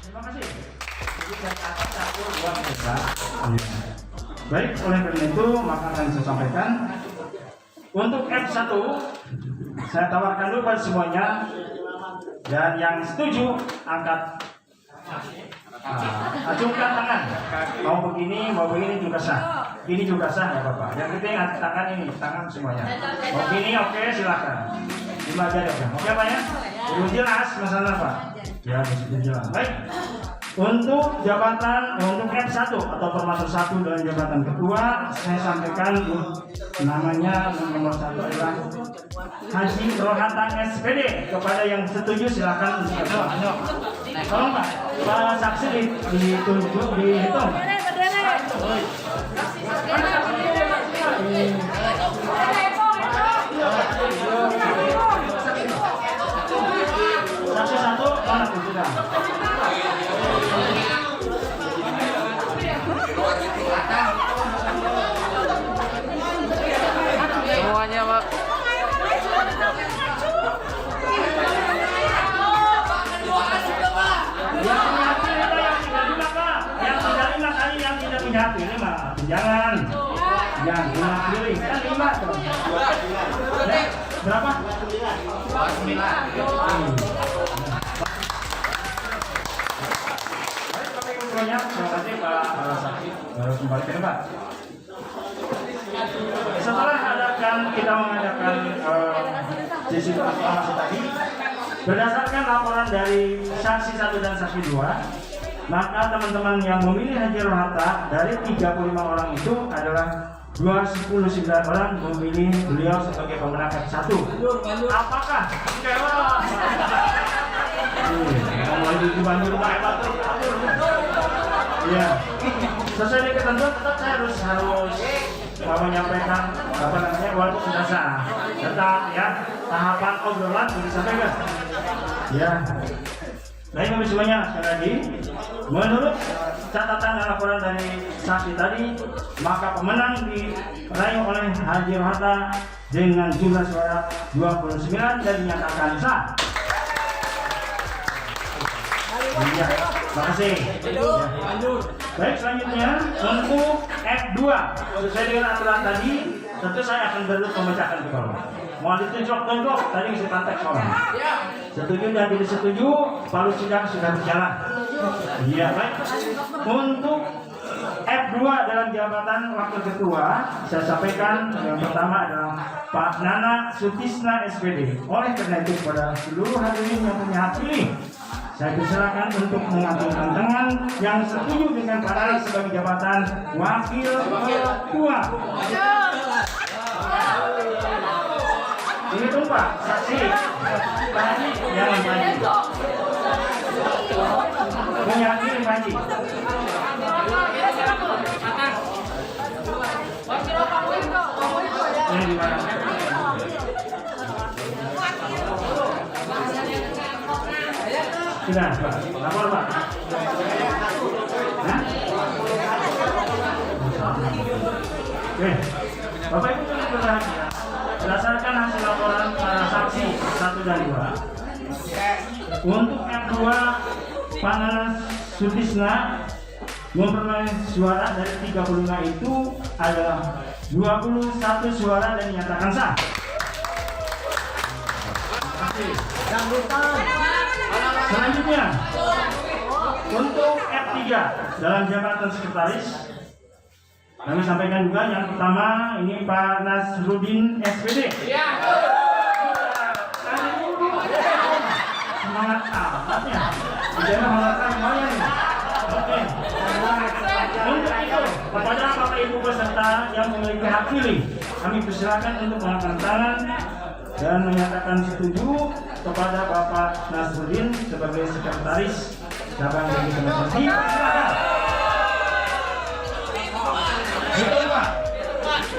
terima kasih. Jadi dari atas 1, 2, 3. Baik, oleh karena itu maka akan saya sampaikan untuk F1 saya tawarkan dulu pada semuanya, dan yang setuju angkat acungkan tangan. Mau begini juga sah. Ini juga sah, nggak apa-apa. Yang penting angkat tangan ini, tangan semuanya. Mau begini oke, silakan. 5 jari oke. Oke Pak ya? Belum jelas masalah Pak? Ya, belum jelas. Baik. Untuk jabatan untuk F1 atau formatur 1 dan jabatan ketua, saya sampaikan namanya nomor 1 adalah Haji Rohata SPD. Kepada yang setuju silakan untuk ketua. Tolong Pak, Pak saksi ditunjuk dihitung. Saksi 1 mana pun sudah. Semuanya Pak. Yang tidak punya pilih mah jangan pilih kan 5 tuh. Berapa? 9. Banyak, terima kasih Pak Saksi. Kembali ke depan. Setelah kita mengadakan sesi aklamasi tadi, berdasarkan laporan dari saksi 1 dan saksi 2, maka teman-teman yang memilih Haji Rohata dari 35 orang itu adalah 29 orang memilih beliau sebagai pemenang F1. Apakah? Mau dibantu rumah hebat tuh. Iya. Sesuai dengan ketentuan tetap saya harus menyampaikan walaupun sudah sah. Tetap ya tahapan obrolan disampaikan. Ya. Baik kami semuanya sekali lagi, menurut catatan dan laporan dari saksi tadi, maka pemenang diraih oleh Haji Rohata dengan jumlah suara 29 dan dinyatakan sah. Ya, terima kasih. Ya. Baik, selanjutnya untuk F2 sesuai dengan aturan tadi, tentu saya akan berdua membacakan ke bawah. Mau ditunjuk tadi isi praktek soal. Setuju dan tidak setuju, palu sidang sudah berjalan. Iya baik. Untuk F2 dalam jabatan wakil ketua, saya sampaikan yang pertama adalah Pak Nana Sutisna SPD. Oleh karena itu kepada seluruh hadirin yang punya hak pilih, saya persilakan untuk mengacungkan tangan yang setuju dengan Pak Nana sebagai jabatan wakil ketua. Ini tumpah, saksi. Pak Haji, jangan Pak Haji. Menyakini Pak Haji. Ini di mana? Sudah, Pak. Lapor, Pak. Hah? Oke. Bapak Ibu tulis berbahagia. Berdasarkan hasil laporan para saksi 1 dan 2, untuk F2 Pak Nana Sutisna memperoleh suara dari 35 itu adalah 21 suara dan dinyatakan sah. Selanjutnya untuk F3 dalam jabatan sekretaris, kami sampaikan juga yang pertama ini Pak Nasruddin SPD. Semangat amat ya. Jangan mengatakan semuanya nih. Oke. Untuk itu kepada Bapak Ibu peserta yang memiliki hak pilih, kami persilakan untuk mengangkat tangan dan menyatakan setuju kepada Bapak Nasruddin sebagai sekretaris cabang Bagi Demokrasi. Silakan. Betul Pak.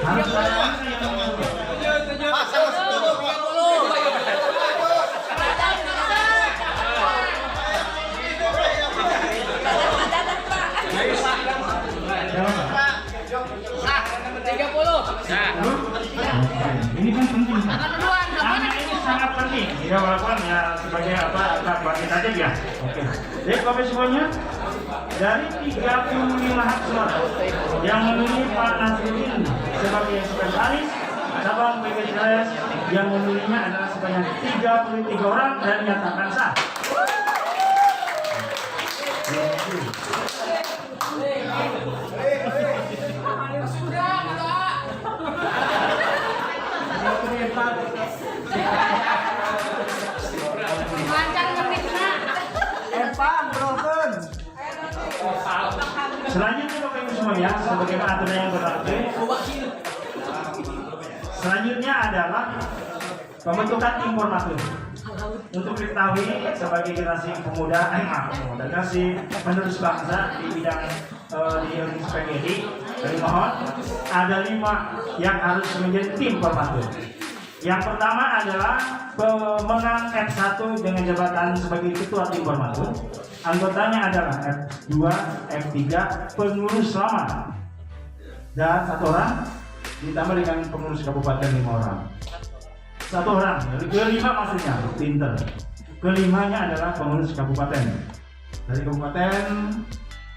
Harus saya yang mengusulkan. Ini kan penting. Karena ini sangat penting. Ya walaupun ya sebagai apa bagi aja ya. Oke. Jadi Bapak semuanya dari 35 hak suara yang memilih Pak Nasruddin sebagai sekretaris cabang BPJS, yang memilihnya adalah sebanyak 33 orang dan dinyatakan sah. Selanjutnya Bapak Ibu semuanya, sebagaimana aturan yang berlaku, selanjutnya adalah pembentukan tim formatur. Untuk diketahui sebagai generasi pemuda, generasi penerus bangsa di bidang di PGD, kami mohon ada 5 yang harus menjadi tim formatur. Yang pertama adalah pemenang F1 dengan jabatan sebagai ketua tim formatur. Anggotanya adalah F2, F3, pengurus lama, dan 1 orang ditambah dengan pengurus kabupaten 5 orang. 1 orang, kelima maksudnya, pinter. Kelimanya adalah pengurus kabupaten. Dari kabupaten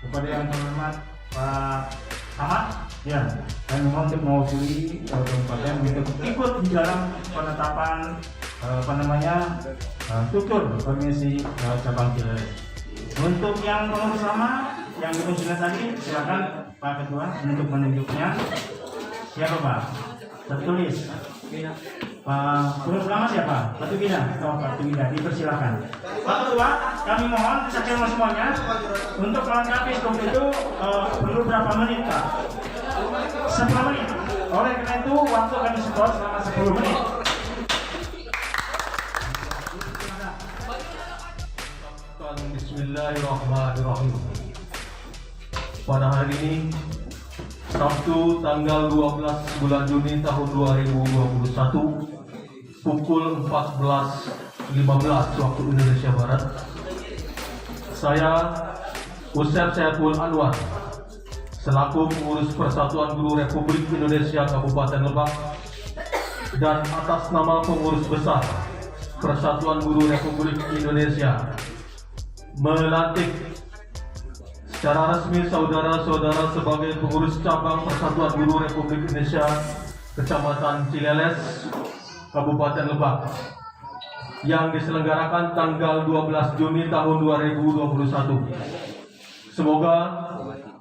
kepada yang terhormat Pak Ahmad, ya, dan memang untuk mewakili kabupaten untuk ikut di dalam penetapan struktur komisi cabang Cileres. Untuk yang pengurus lama yang dimunculkan tadi, silakan Pak Ketua untuk menunjuknya. Siapa Pak? Tertulis. Pak pengurus lama siapa? Pak Tugina. Oh, Pak Tugina, dipersilakan. Pak Ketua, kami mohon kesaksian semuanya untuk melengkapi struktur itu perlu berapa menit Pak? 10 menit. Oleh karena itu waktu kami skor selama 10 menit. Bismillahirrahmanirrahim. Pada hari ini Sabtu tanggal 12 bulan Juni tahun 2021 pukul 14.15 waktu Indonesia Barat, saya Usep Saiful Anwar selaku pengurus Persatuan Guru Republik Indonesia Kabupaten Lebak dan atas nama pengurus besar Persatuan Guru Republik Indonesia melantik secara resmi saudara-saudara sebagai pengurus cabang Persatuan Guru Republik Indonesia Kecamatan Cileles, Kabupaten Lebak, yang diselenggarakan tanggal 12 Juni tahun 2021. Semoga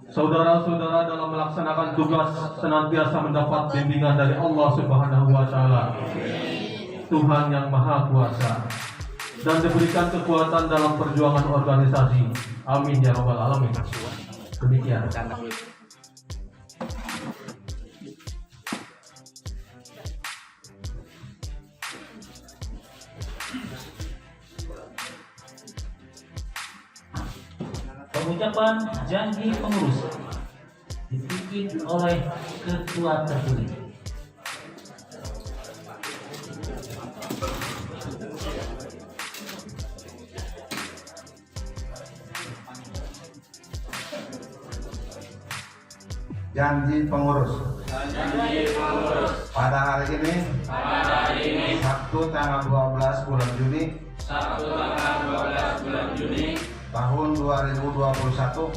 saudara-saudara dalam melaksanakan tugas senantiasa mendapat bimbingan dari Allah Subhanahu wa Ta'ala, Tuhan yang Maha Kuasa, dan diberikan kekuatan dalam perjuangan organisasi. Amin ya rabbal alamin. Demikian. Pengucapan janji pengurus dipimpin oleh ketua terpilih. Janji pengurus. Pada hari ini, Sabtu tanggal 12 bulan Juni tahun 2021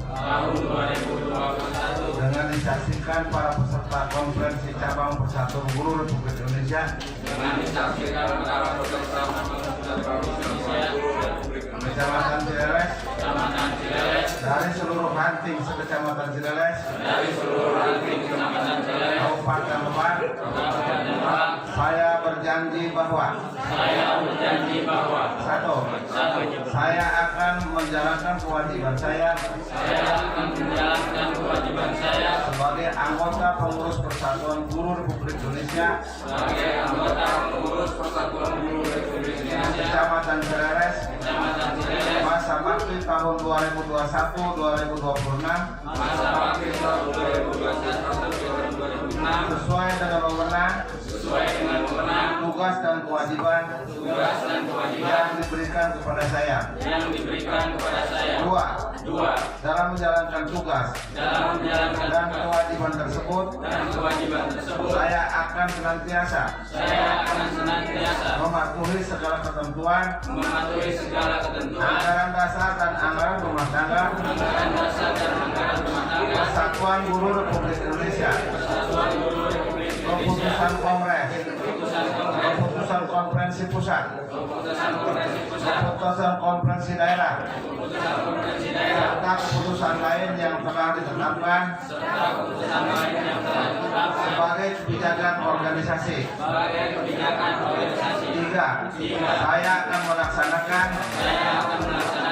dengan disaksikan para peserta konferensi cabang Persatuan Guru Republik Indonesia Kecamatan Cileles dari seluruh ranting sekecamatan Cileles Kabupaten Lebak. Saya berjanji bahwa satu, saya akan menjalankan kewajiban saya sebagai anggota pengurus Persatuan Guru Republik Indonesia Kecamatan Cileles masa bakti tahun 2021-2026 sesuai dengan wewenang tugas dan kewajiban yang diberikan kepada saya. Dua, dalam menjalankan tugas dan kewajiban tersebut, saya akan senantiasa mematuhi segala ketentuan anggaran dasar dan anggaran rumah tangga Persatuan Guru Republik Indonesia, keputusan Kongres, keputusan Konferensi Pusat, keputusan Konferensi Daerah, serta keputusan lain yang telah ditetapkan sebagai kebijakan organisasi. Tiga, saya akan melaksanakan,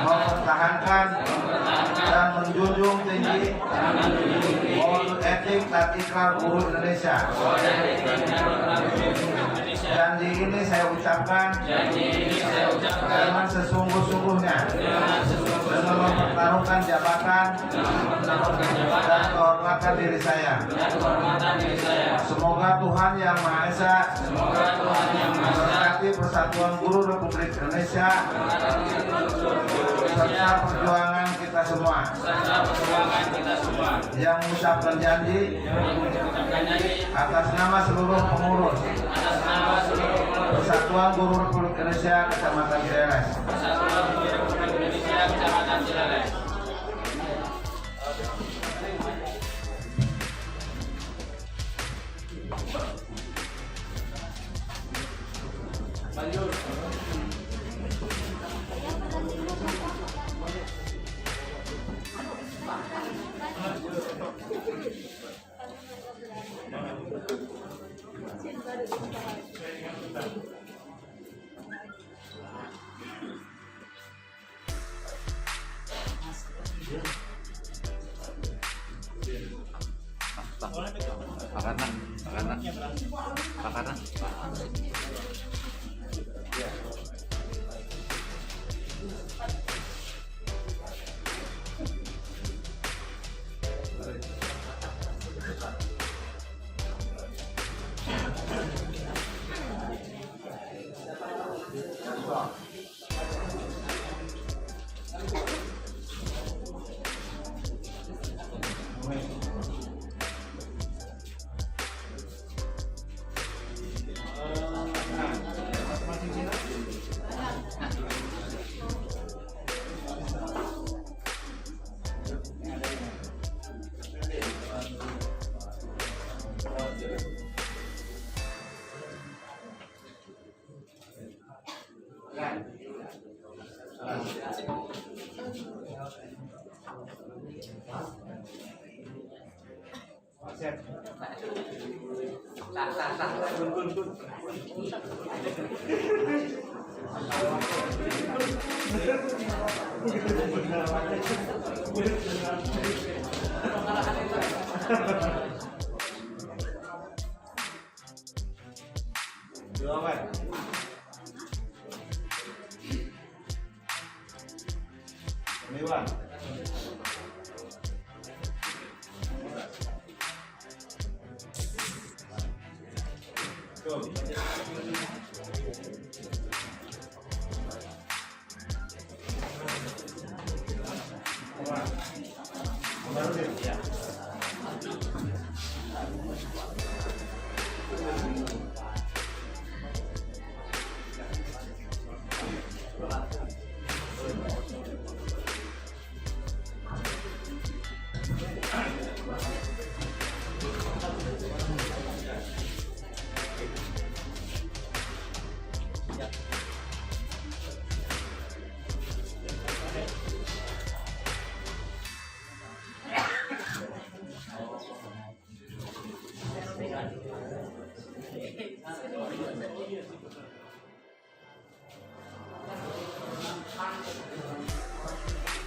mempertahankan, dan menjunjung tinggi kode etik dan ikrar guru Indonesia. Janji ini saya ucapkan dengan sesungguh-sungguhnya dengan mempertaruhkan jabatan dan kehormatan diri saya. Semoga Tuhan Yang Maha Esa memberkati Persatuan Guru Republik Indonesia serta perjuangan kita semua. Yang mengucapkan janji atas nama seluruh pengurus Persatuan Guru Republik Indonesia Kecamatan Cileles.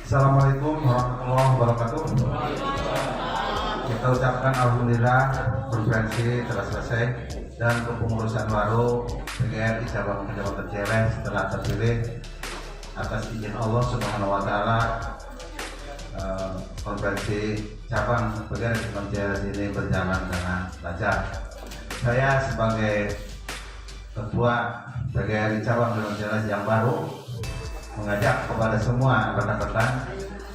Assalamualaikum warahmatullahi wabarakatuh. Kita ucapkan alhamdulillah konferensi telah selesai dan kepengurusan baru PGRI cabang Kecamatan Cieleh setelah terpilih atas izin Allah Subhanahu wa taala. Konferensi cabang PGRI Kecamatan Cieleh ini berjalan dengan lancar. Saya sebagai ketua PGRI cabang Kecamatan Cieleh yang baru mengajak kepada semua rekan-rekan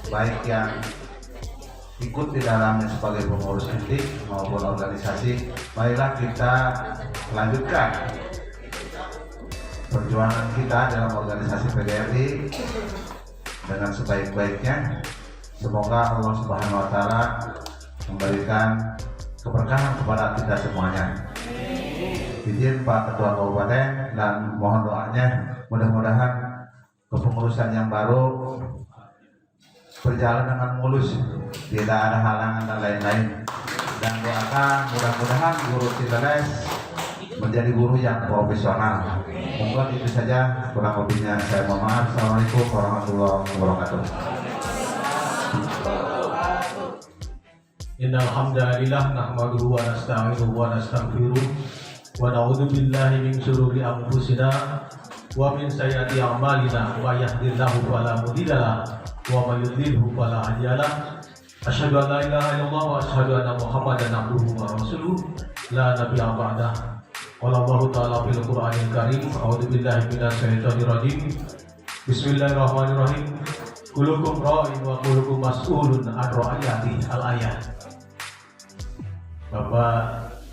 baik yang ikut di dalamnya sebagai pengurus inti maupun organisasi, marilah kita lanjutkan perjuangan kita dalam organisasi PGRI dengan sebaik-baiknya. Semoga Allah Subhanahu wa taala memberikan keberkahan kepada kita semuanya. Izin Pak Ketua Kabupaten dan mohon doanya mudah-mudahan kepengurusan yang baru berjalan dengan mulus, tidak ada halangan dan lain-lain, dan doakan mudah-mudahan guru Cileles menjadi guru yang profesional. Mungkin itu saja, kurang lebihnya saya mohon maaf. Assalamualaikum warahmatullahi wabarakatuh. Innal hamdalillah nahmaduhu wa nasta'inuhu wa nastaghfiruh wa na'udzu billahi min syururi anfusina wa min sayyiati a'malina wa yahdihillahu fala mudhillalah wa may yudlilhu fala hadiyalah. Asyhadu an la ilaha illallah wa asyhadu anna Muhammadan abduhu wa rasuluh la nabiyya ba'dah. Qala Allahu ta'ala fil Qur'anil Karim, a'udzu billahi minasy syaithanir rajim. Bismillahirrahmanirrahim. Kullukum ra'in wa kullukum mas'ulun an ra'iyatihi. Al-ayat. Bapak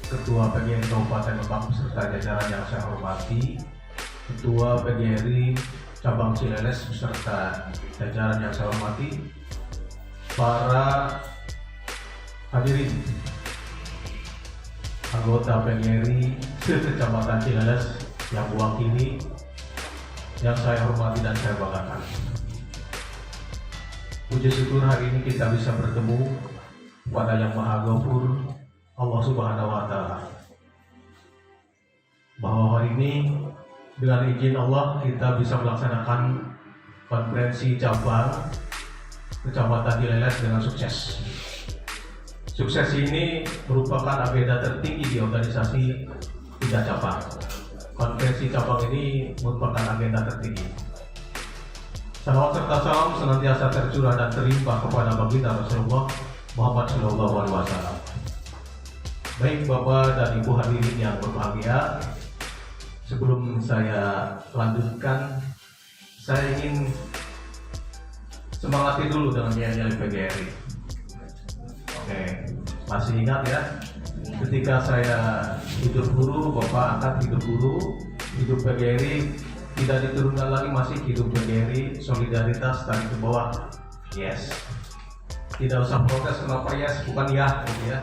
Ketua PGRI Kabupaten Lebak beserta jajaran yang saya hormati, Ketua PGRI Cabang Cileles beserta jajaran yang saya hormati, para hadirin anggota PGRI Kecamatan Cileles yang mewakili, yang saya hormati dan saya banggakan. Puji syukur hari ini kita bisa bertemu kepada Yang Maha Ghafur, Allah Subhanahu wa taala. Bahwa hari ini dengan izin Allah kita bisa melaksanakan konferensi cabang Kecamatan Cileles dengan sukses. Sukses ini merupakan agenda tertinggi di organisasi tingkat cabang. Konferensi cabang ini merupakan agenda tertinggi. Salawat serta salam senantiasa tercurah dan terlimpah kepada baginda Rasulullah Muhammad SAW. Baik Bapak dan Ibu hadirin yang berbahagia, sebelum saya lanjutkan, saya ingin semangati dulu dengan nyanyi PGRI. Oke, masih ingat ya? Ketika saya hidup guru, Bapak angkat hidup guru, hidup PGRI tidak diturunkan lagi, masih hidup PGRI, solidaritas dari ke bawah. Yes. Tidak usah protes kenapa yes, bukan ya, gitu ya.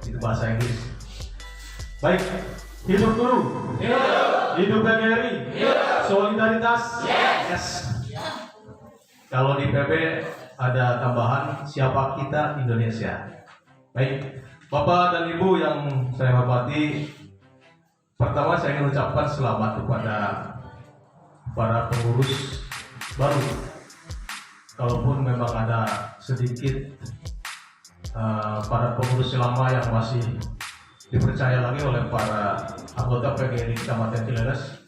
Itu bahasa Inggris. Baik, hidup guru, hidup PGRI, solidaritas, yes. Kalau di PB ada tambahan, siapa kita Indonesia. Baik, Bapak dan Ibu yang saya hormati, pertama saya ingin ucapkan selamat kepada para pengurus baru. Kalaupun memang ada sedikit para pengurus lama yang masih dipercaya lagi oleh para anggota PGRI Kecamatan Cileles,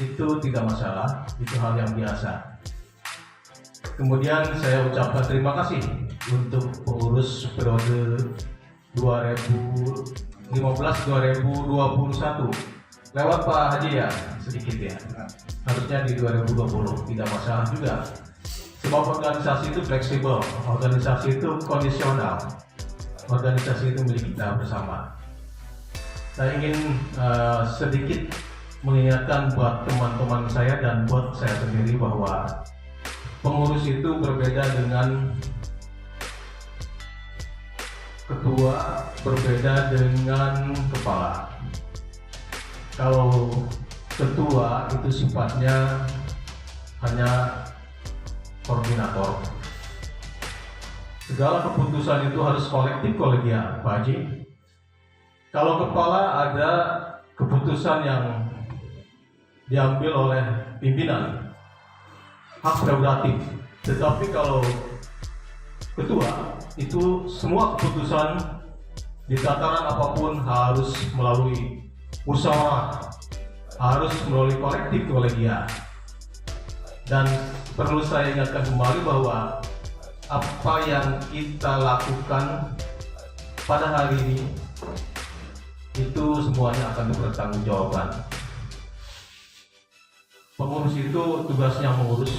itu tidak masalah, itu hal yang biasa. Kemudian saya ucapkan terima kasih untuk pengurus periode 2015-2021 lewat Pak Haji ya, sedikit ya, harusnya di 2020, tidak masalah juga. Sebab organisasi itu fleksibel, organisasi itu kondisional, organisasi itu milik kita bersama. Saya ingin sedikit mengingatkan buat teman-teman saya dan buat saya sendiri bahwa pengurus itu berbeda dengan ketua, berbeda dengan kepala. Kalau ketua itu sifatnya hanya koordinator. Segala keputusan itu harus kolektif kolegial, Pak Haji. Kalau kepala ada keputusan yang diambil oleh pimpinan, hak prerogatif. Tetapi kalau ketua itu semua keputusan di tataran apapun harus melalui musyawarah, harus melalui kolektif kolegial. Dan perlu saya ingatkan kembali bahwa apa yang kita lakukan pada hari ini itu semuanya akan dipertanggungjawabkan. Pengurus itu tugasnya mengurus.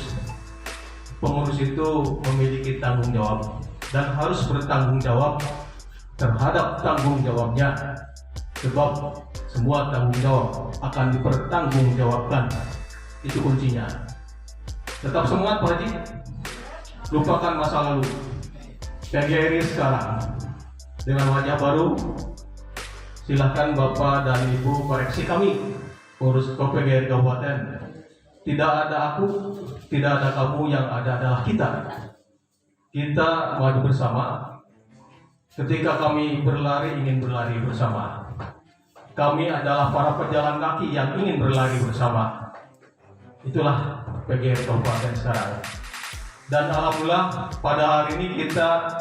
Pengurus itu memiliki tanggung jawab dan harus bertanggung jawab terhadap tanggung jawabnya, sebab semua tanggung jawab akan dipertanggungjawabkan. Itu kuncinya. Tetap semangat Pak Haji, lupakan masa lalu. PGRI sekarang dengan wajah baru. Silahkan Bapak dan Ibu koreksi kami, urus PGRI Kabupaten. Tidak ada aku, tidak ada kamu, yang ada adalah kita. Kita maju bersama. Ketika kami berlari, ingin berlari bersama. Kami adalah para pejalan kaki yang ingin berlari bersama. Itulah PGRI Kabupaten sekarang. Dan alhamdulillah pada hari ini kita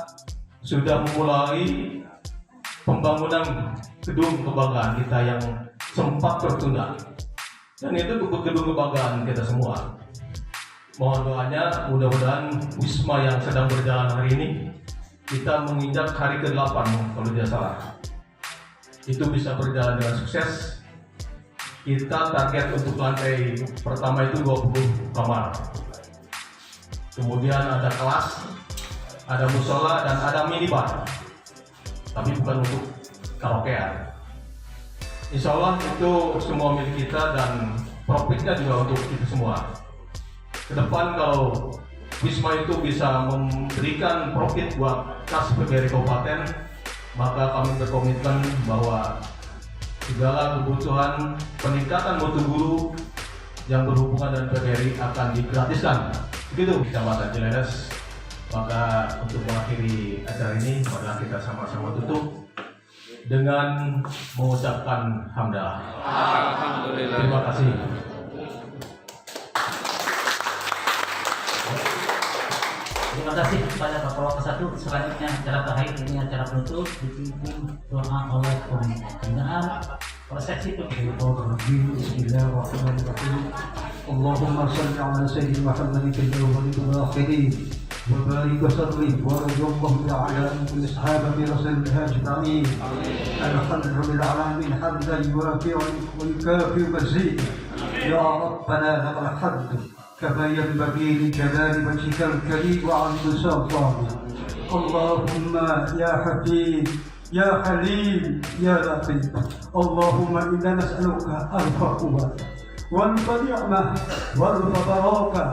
sudah memulai pembangunan gedung kebanggaan kita yang sempat tertunda. Dan itu gedung kebanggaan kita semua. Mohon doanya, mudah-mudahan Wisma yang sedang berjalan hari ini kita menginjak hari ke-8 kalau tidak salah. Itu bisa berjalan dengan sukses. Kita target untuk lantai pertama itu 20 kamar. Kemudian ada kelas, ada musola, dan ada minibar. Tapi bukan untuk karaokean. Insya Allah itu semua milik kita dan profitnya juga untuk kita semua. Kedepan kalau Wisma itu bisa memberikan profit buat kas PGRI Kabupaten, maka kami berkomitmen bahwa segala kebutuhan peningkatan mutu guru yang berhubungan dengan PGRI akan digratiskan. Begitu Kecamatan Ciledes. Maka untuk mengakhiri acara ini, marilah kita sama-sama tutup dengan mengucapkan hamdalah. Alhamdulillah. Terima kasih. Terima kasih kepada Bapak Wakil 1. Selanjutnya acara terakhir ini acara penutup dipimpin doa oleh pembinaan persepsi pembinaan. Bismillahirrahmanirrahim. Allahumma salli ala sayyidina Muhammadin fil awwalin wal akhirin wa barik wa sallim wa radiyallahu ta'ala an ashabi rasulillah ajma'in. Alhamdulillah alamin hamdan yuwafi'u wa yukafi'u mazid. Ya Rabbana lakal hamd كما ينبغي لجلال وجهك الكريم وعظيم سلطانك. اللهم يا حكيم يا حليم يا لطيف، اللهم انا نسالك الف قوه والف نعمه والف بركه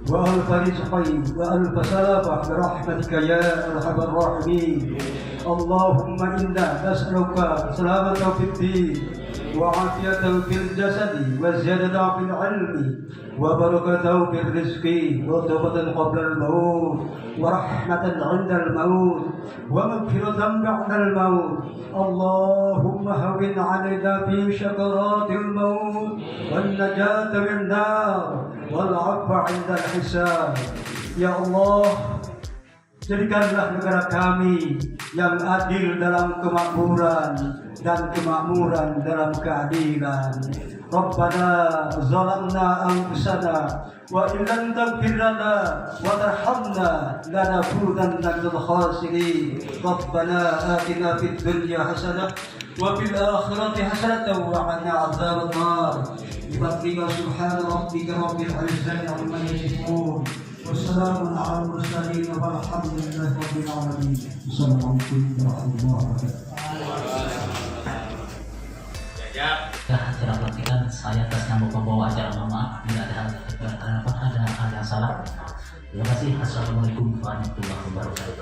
والف رزق والف سلامه برحمتك يا ارحم الراحمين. اللهم انا نسالك سلامه في الدين وعافية في الجسد وزيادة في العلم وبركة في الرزق وتوبة قبل الموت ورحمة عند الموت ومغفرة بعد الموت. اللهم هون علينا في شكرات الموت والنجاة من النار والعفو عند الحساب. Ya Allah, jadikanlah negara kami yang adil dalam kemakmuran dan kemakmuran dalam keadilan. Rabbana zalamna anfusana wa in lam taghfir lana wa tarhamna lanakunanna minal khasirin. Rabbana atina fid dunya hasanah wa fil akhirati hasanatan wa qina adzaban nar. Bi subhana rabbika rabbil izzati amma yasifun. Wassalamu ala al-mursalin walhamdulillahi rabbil alamin. Assalamualaikum warahmatullahi wabarakatuh. Acara pelantikan saya atas nama pembawa acara, mohon maaf bila ada salah. Terima kasih. Assalamualaikum warahmatullahi wabarakatuh.